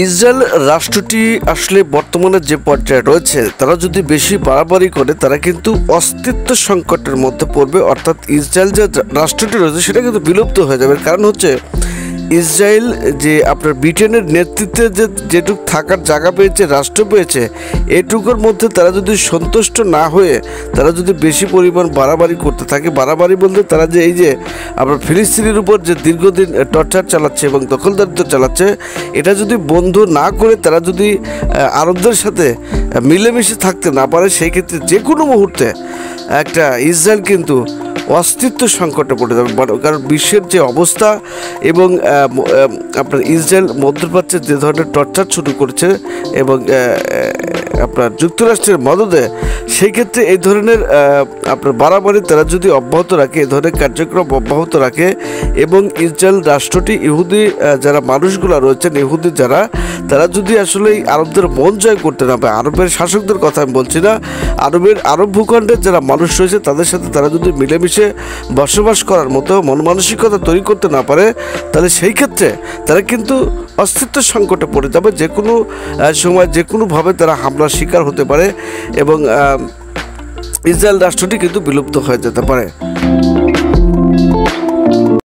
Israel রাষ্ট্রটি আসলে বর্তমানে যে পর্যায়ে রয়েছে, তারা যদি বেশি বাড়াবাড়ি করে তারা কিন্তু অস্তিত্ব সংকটের মধ্যে পড়বে। অর্থাৎ ইসরায়েল যে রাষ্ট্রটি রয়েছে সেটা কিন্তু বিলুপ্ত হয়ে যাবে। কারণ হচ্ছে ইসরায়েল যে আপনার ব্রিটেনের নেতৃত্বে যেটুকু থাকার জায়গা পেয়েছে, রাষ্ট্র পেয়েছে, এটুকুর মধ্যে তারা যদি সন্তুষ্ট না হয়ে তারা যদি বেশি পরিমাণ বাড়াবাড়ি করতে থাকে, বাড়াবাড়ি বলতে তারা যে এই যে আপনার ফিলিস্তিনের উপর যে দীর্ঘদিন টর্চার চালাচ্ছে এবং দখলদারিত্ব চালাচ্ছে, এটা যদি বন্ধ না করে তারা যদি আরবদের সাথে মিলেমিশে থাকতে না পারে, সেই ক্ষেত্রে যে কোনো মুহূর্তে একটা ইসরায়েল কিন্তু অস্তিত্ব সংকটে পড়ে যাবে। কারণ বিশ্বের যে অবস্থা এবং আপনার ইসরায়েল মধ্যপ্রাচ্যে যে ধরনের টর্চার শুরু করেছে এবং আপনার যুক্তরাষ্ট্রের মদদে, সেই ক্ষেত্রে এই ধরনের আপনার বাড়াবাড়ি তারা যদি অব্যাহত রাখে, এই ধরনের কার্যক্রম অব্যাহত রাখে এবং ইসরায়েল রাষ্ট্রটি ইহুদি যারা মানুষগুলো রয়েছেন, ইহুদি যারা, তারা যদি আসলে এই আরবদের মন জয় করতে না পারে, আরবের শাসকদের কথা আমি বলছি না, আরব ভূখণ্ডের যারা মানুষ রয়েছে তাদের সাথে তারা যদি মিলেমিশে বসবাস করার মতো মন মানসিকতা তৈরি করতে না পারে, তাহলে সেই ক্ষেত্রে তারা কিন্তু অস্তিত্ব সংকটে পড়ে যাবে। যে কোনো সময় যে কোনোভাবে তারা হামলার শিকার হতে পারে এবং ইসরায়েল রাষ্ট্রটি কিন্তু বিলুপ্ত হয়ে যেতে পারে।